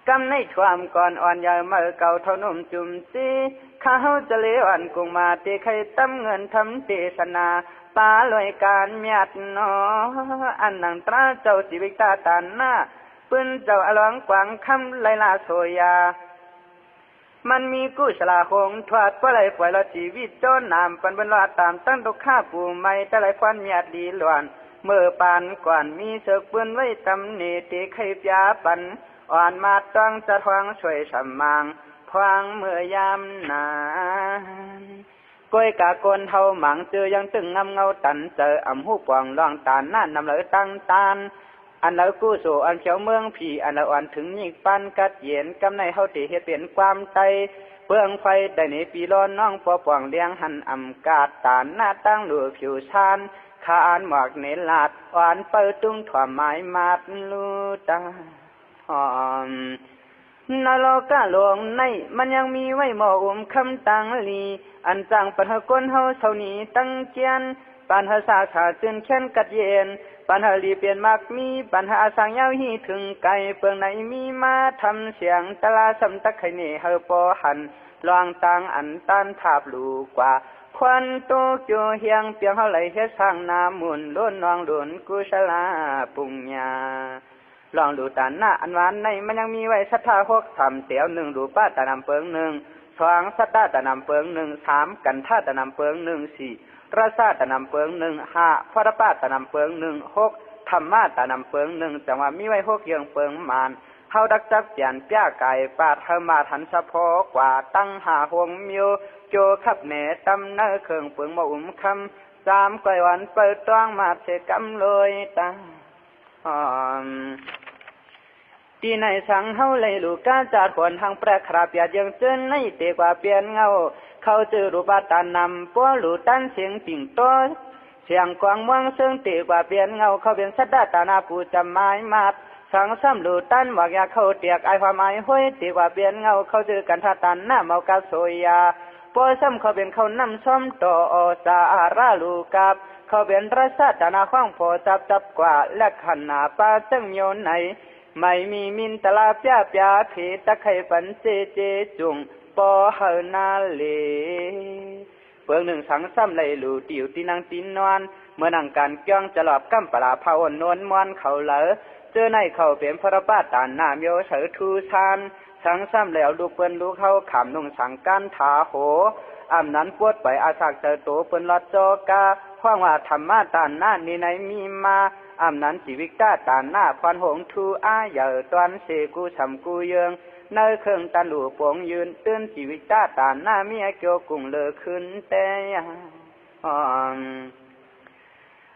กำในความก่อนอ่อนยาวเมื่อเก่าเท่านุ่มจุ่มซีข้าจะเลี้ยวอันกุงมาตีไข่ตั้มเงินทำเทศนาปาลอยการเมียดนออันนังตราเจ้าชีวิตตาตานหน้าปืนเจ้าอลองกวางคำไลลาโซยามันมีกู้ฉลาคงทวดปล่อยปล่อยละชีวิตโจนนามปันบรรลาตามตั้งตกข้าปูไม่แต่ไรควันเมียดดีหลวนเมื่อปานก่อนมีเสือกปืนไว้ตำเนติไข่ยาปันอ่อนมาต้องจะทวงช่วยสมางพวางเมื่อยามนานก้อยกะกนเฮาหมังเจอยังตึงงำเงาตันเจออ่ำหูปวงล่องตานนั่นนำเลยตั้งตานอันเรากู้สู่อันเขียวเมืองผีอันเราอ่อนถึงยิงปันกัดเย็นกำในเฮาตีเฮ็ดเปลี่ยนความใจเบื้องไฟได้ในปีร้อนน้องปอปวงเลี้ยงหันอ่ำกาดตานหน้าตั้งหลัวผิวชานขานหมอกเนลาดอ่อนเปิดตุ้งถ่วมไม้มาดลูตาหอมนรกะหลวงในมันยังมีไว้หมอคำตังลีอันจังปัญหาคนเฮาเท่านี้ตั้งเจียนปัญหาสาขาจืนเข็นกัดเย็นปัญหาลีเปลี่ยนมากมีปัญหาสังยาวหีถึงไกลเปืองไหนมีมาทำเสียงตลาสำตักไข่เนเฮาปอหันลองตังอันตันทาบลูกว่าควันโตโจเฮียงเปียงเฮาไหลเฮ็ดสร้างน้ำมุนล้นนองหลุนกุศลาปุญญาลองดูตาหน้าอันหวานในมันยังมีไว้ศรัทธาหกทำเตียวหนึ่งดูป้าตะนำเปิงหนึ่งสองสัตตาตะนำเปิงหนึ่งสามกันท่าตะนำเปิงหนึ่งสี่ราชาตะนำเปิงหนึ่งห้าพระป้าตะนำเปิงหนึ่งหกธรรมะตะนำเปิงหนึ่งจังว่ามีไว้หกเยืองเปิงมานเฮาดักจับเปลี่ยนเปี้ยไก่ปาดเฮามาทันสะพอกว่าตั้งหาหวงมิวโจขับเนตำเนอเคืองเปิงมาคำสามก้อยวันเปิดต้องมาเสกำเลยตาที่ในสังเฮาเลยลูกกาจาดคนทางแปรคราบยาเยืองเจิ้นในเตกว่าเปลี่ยนเงาเขาจือรูปตานำปัวหลูตันเสียงปิ่งโตเสียงกวางม่วงซึ่งเตกว่าเปลี่ยนเงาเขาเป็นสัตตาตานาปูจำไม้มาดสังซ้ำหลูตันหมอกยาเขาเตียกไอความไอห้อยเตกว่าเปลี่ยนเงาเขาจือกันท่าตันหน้าเมากาโซยาปัวซ้ำเขาเป็นเขานำซ้อมต่อสาราลูกับเขาเป็นรัชตานาข้องพอจับกว่าและขันนาปาตึงโยนไหนไม่มีมินตลาเปียเพตะไข่ปันเจจุงปอเฮนาเลเปิงหนึ่งสังซ้ำไหลหลูติวตีนังตีนวนเมื่อนังการเกี่ยงจะหลอบกั้มปลาเผาโนนมวนเขาเหลอเจอในเขาเป็นพระป้าตานนามโยเสือทูชานสังซ้ำแล้วลูกเปิ้นลูกเขาขำนุ่งสังกันถาโหอำนั้นปวดไปอาศักเจอโตเปิ้นลอดโจกาข้องว่าธรรมะตานหน้านี่ไหนมีมาอำนั้นชีวิตตาตานหน้าควันหงทูอาเหยื่อตอนเสกูฉ่ำกูเยืองเนยเครื่องตันหลูปวงยืนตื่นชีวิตตาตานหน้าเมียเกี่ยวกุ้งเลอขึ้นแต่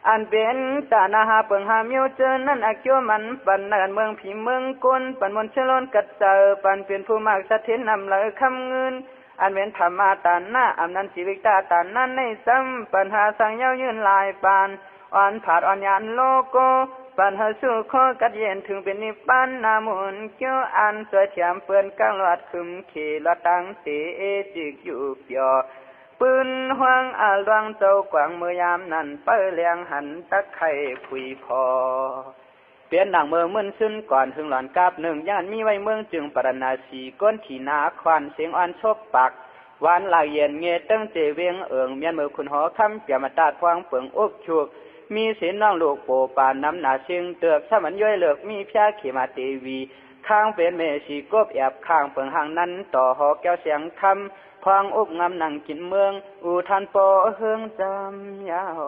อันเป็นตานาหาเปิงหาเมียวเจอนั่นอักโยมันปันเนินเมืองผีเมืองกลปันมนเชลนกัดเจอปันเป็นผู้มากสะเทียนนำเลยคำเงินอันเป็นธรรมาตานหน้าอำนั้นชีวิตตาตานนั้นในซ้ำปัญหาสังเย้ายืนลายปานอ่อนผาดอ่อนยานโลโกปัญหาสู้ข้อกัดเย็นถึงเป็นนิพพานนามุนเกี่ยวอันสวยเฉียมเปื่อนกลางหลอดคึมขี่ละตังเตจิกอยู่เปียปืนห่วงอาลวงเจ้ากวางเมื่อยามนั้นเปิดเลียงหันตะไคร่ผุยพอเปลี่ยนหนังเมืองมึนซึนก่อนถึงหลอนกาบหนึ่งย่านมีไว้เมืองจึงปรณาสีก้นขี่นาควันเสียงอ่อนชกปักวานลายเย็นเงยตั้งเจเวียงเอิงเมียนมือคุณหอคำเปียมาตาดพวางเปิงอุบชุกมีเสียนน้องลูกโปปานน้ำหนาเชิงเตือกสมันย่อยเลือกมีพยาเขมาเตวีข้างเป็นเมชีกบแอบข้างเปิงหางนั้นต่อหอแก้วเสียงคำพวางอุบงำนั่งกินเมืองอูทันโปเฮืองจำยาว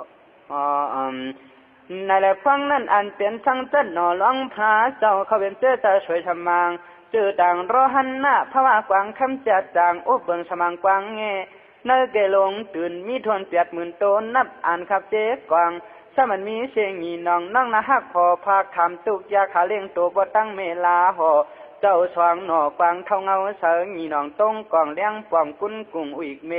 ในแหละฟังนั้นอันเป็นทั้งเต้นหน่อร้องพาเจ้าเขาเป็นเจ้าจะช่วยทำมังจือต่างรอหันหน้าพระว่ากวางคำจัดจางอุบเบิงสมังกวางเงเนเกลงตื่นมีทวน80,000 โตนับอ่านขับเจ๊กวางสมันมีเสียงงีน้องนั่งนะฮักพอพาคำตุกยาขาเลี้ยงตัวบ่ตั้งเมลาห่อเจ้าสว่างหน่อกวางเท่าเงาเสืองีน้องต้งกองเลี้ยงป้อมกุ้นกุ้งอุยเม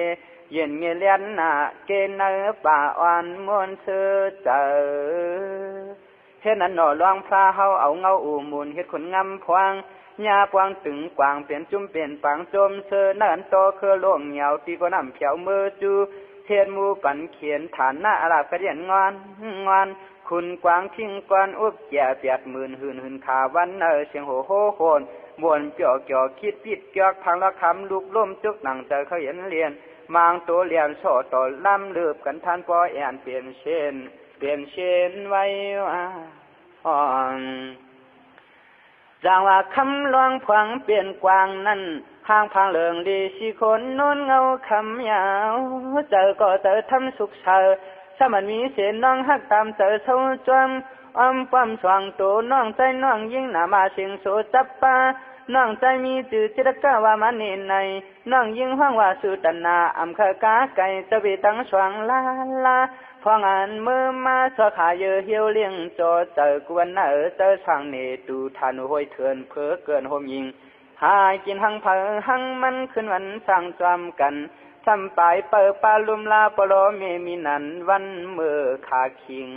เย็นเงเลียนหน้าเกณฑ์เนื้อป่าอ่อนมวนเสือเจอเท่นั้นหน่อลองพระเฮาเอาเงาอูมูลเฮ็ดขนงำพวงยาพวงตึงกวางเปลี่ยนจุ่มเปลี่ยนปังจมเสือนั่นโตคือล่วงเหนียวตีก็นำเขียวมือจู เทียนมูปันเขียนฐานหน้าอาลาบกระเดียนงอนคุณกวางทิ้งกวนอุบแก่เปียดหมื่นหืนขาวันเสียงโหโคนมวนเกี่ยวคิดปิดเกี่ยวพังละคำลูกล่มจุกหนังเจอเขาเห็นเรียนมางตัวเรียนโสต่อล้ำลืบกันท่านปอแอนเปลี่ยนเช่นไว้อ่อนจางว่าคำลวงพวังเปลี่ยนกวางนั้นห้างพังเหลืองดีสิคนนุ่นเงาคำยาวเจอก็เจอทำสุขเชอถ้ามันมีเสียน้องฮักตามเจอเท่าจวมอ้อมปั้มสว่างตัวน้องใจน้องยิ่งหนามาเสียงโสจับปาน้องใจมีจืดจิตกะว่ามันนี่ในน้องยิ่งห้องว่าสุดนาอำคากาไก่จะไปตั้งสว่างลาพองานมือมาสอขาเยอะเหี่ยวเลี้ยงจอเจอกวนเจอช่างเนตูทานห้อยเถื่อนเพ้อเกินโฮมยิงหายกินหังเผอหังมันขึ้นวันสั่งจำกันทำปลายเปิดปลาลุมลาปลอเมมีนันวันเมื่อขาคิง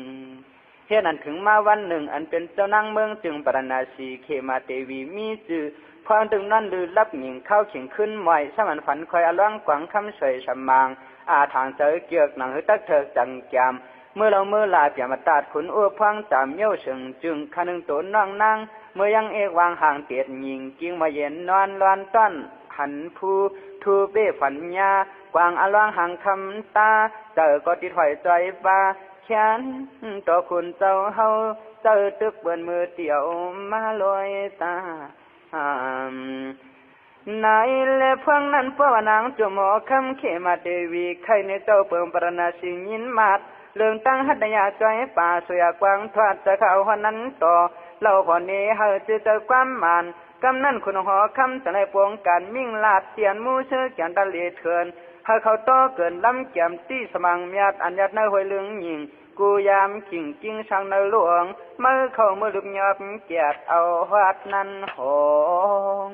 เฮ็ดนั้นถึงมาวันหนึ่งอันเป็นเจ้านางเมืองจึงปรณาสีเขมาเตวีมีจื่อพรถึงนั้นลือรับหญิงเข้าขิงขึ้นมวยสมันฝันคอยอล่องกวางคำสวยชำมางอาทางเจอเกียกหนังหือตักเถิกจังแกมเมื่อเราเมื่อลาเปียมาตัดขุนอ้วพังจามเย้าเฉิงจึงคันหนึ่งตัวน้องนางเมื่อยังเอกวางห่างเตียดหญิงกิ้งมาเย็นนอนร้อนต้อนหันผู้ทูเบ้ฝันยากวางอล่องห่างคำตาเจอก็ติดหอยใจฟ้าแขนต่อคุณเจ้าเฮาเจอตึกเบิ่นมือเตี่ยวมาลอยตานายและพวงนั้นพวกนางจมอคำเขมาเดวีใครในเจ้าเปิ่มปรณาสิยินมาดเรื่องตั้งหัตยาใจป่าสวยกวางทอดจะเข้าหันนั้นต่อเล่าพอนี้เฮาจะเจอความมานกำนั้นคุณหอคำจะในปวงการมิ่งลาดเตียนมูเชื่อแก่นดาเลเถื่อนเฮาเขาต่อเกินล้ำแก้มตี้สมังเมียดอันยัดในห้วยลึงยิงกูยามกิ่งกิ้งช่างในหลวงเมื่อเข้ามือลุกหยาบแกดเอาหัดนั้นหง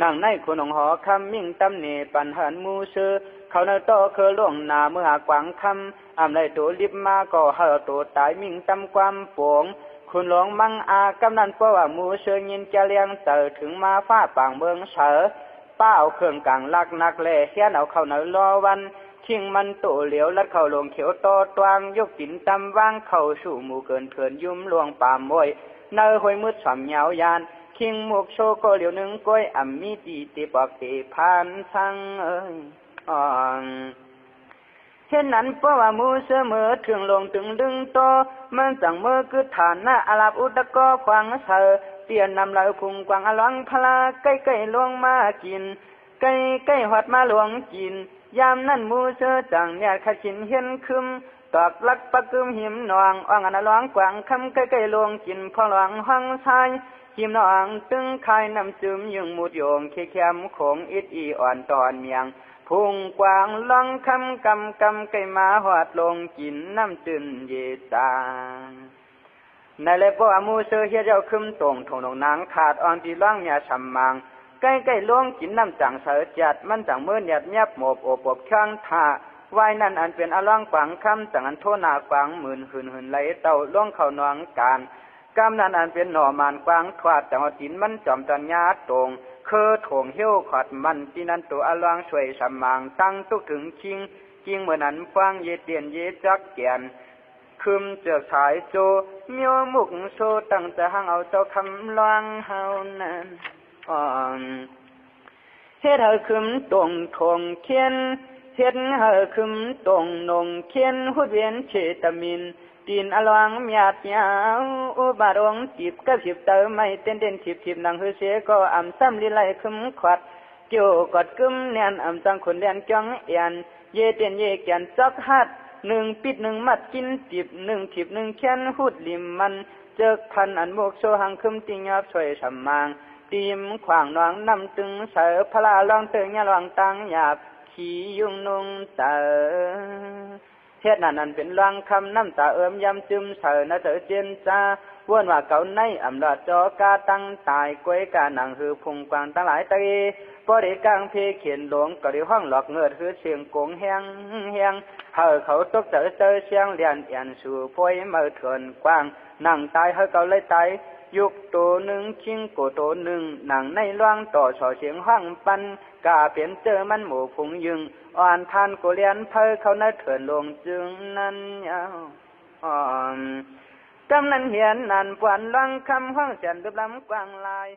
นั่งในคุณหอคำมิ่งตำเนปันหันมูเชื่อเขาในโตเคยล่วงนาเมื่อกวางคำอำไรตัวลิบมาก็เฮาตัวตายมิ่งตำความปวงคุณหลวงมังอากำนันเพราะว่ามูเชื่อยินจะเลี้ยงเติถึงมาฟ้าป่างเมืองเฉอป้าเอาเครื่องกลางลักนักแล่เฮียนเอาเข้าในรอวันทิ้งมันโตเหลียวลัดเข้าลงเขียวโตตวางยกจินตำว่างเข้าสู่หมู่เกินเถื่อนยุ่มลวงป่ามวยเนยห้วยมืดสามยาวยานคิงหมกโชก็เหลียวหนึ่งก้อยอ่ำมีตีตีปอกตีพานทั้งเช่นนั้นเพราะว่ามูเสมอถึงลงถึงดึงโตมันจังเมื่อคือฐานหน้าอาลาบอุตกอขวางเสอเตียนนำเหล่าพุงกวางอลังพลาใกล้ๆลวงมากินใกล้หอดมาหลวงกินยามนั่นมูเสจังเนี่ยขจินเห็นคึมตอกลักปะกึมหิมนองอ่างอันหลวงกวางคำใกล้ๆลวงกินพอหลวงห้องชายหิมนองตึงคายน้ำซึมยึงมุดโยงเขี้ยมโขงอิดอีอ่อนตอนเมียงพุงกวางลองคำกำไก่มาหอดลงกินน้ำจืนเยตาในเลปอามูเสือเฮียเจ้าคึมตรงถงนางขาดอ่อนที่ล่างเมียช้ำมังใกล้ลวงกินน้ำจังเสือจัดมันจังเมื่อเนียดเนียบหมบอบข้างท่าวายนั่นอันเป็นอล่างกวางคำจังอันโทนากวางหมื่นหืนไหลเต่าล่วงเข้านองการกำนั้นอันเป็นหน่อมานกวางทวดจังหวัดจินมันจอมตัญญาตรงคือโถงเหี้ยวขอดมันที่นั้นตัวอลวงช่วยสมางตั้งตุกถึงคิงจิงเมื่อนั้นฟังเยเตียนเยจักแกนคืมเจือกสายโจเมียวมุกโซตั้งจะหังเอาเจ้าคำลวงเฮานั้นเฮ็ดเฮาคืมตรงทงเขียนเฮ็ดเฮาคืมตรงนงเขียนหุดเวียนเชตมินตีนอลวังเมียดยาวอุบาดองจีบกับจีบเติมไม่เต้นจีบนังฮือเสียก็อ่ำซ้ำลิไลคึมขวัดเกี่ยวกอดกึมแนนอ่ำจังคนเลียนจ้องเอียนเยเตียนเยแกนจักฮัดหนึ่งปิดหนึ่งมัดกินจีบหนึ่งจีบหนึ่งแขนหุดลิมมันเจอพันอันโมกโซหังคึมติงยอบช่วยฉ่ำมางตีมขวางนองน้ำตึงเสือพลาลองเตือนยาลองตังหยาบขี้ยุงนุงเตอเฮ็ดนั้นเป็นลางคำน้ำตายำซึมเสือนะเธอเจนจ้าวนว่าเก่าในอำลาดจอกาตั้งตายกวยกาหนังหือพุงกวางตั้งหลายตะเอพอได้กลางเพเขียนหลวงก็ได้ห้องหลอกเงิดหือเชียงโกงแห้งเขาตกเจอเชียงเลียนเอียนสู่พวยเมื่อเถื่อนกวางนั่งตายเขาเลยตาย ยุกตัวหนึ่งชิงโกตัวหนึ่งหนังในล่วงต่อชอเสียงห้องปันกาเปลี่ยนเจอมันหมู่ผงยึงอ่อนทานโกเลียนเพอเขาเนื้อเถื่อนลงจึงนั้นยาวกำนันเหียนนันปวนลังคำห้องเสียนดึบล้ำกว้างลาย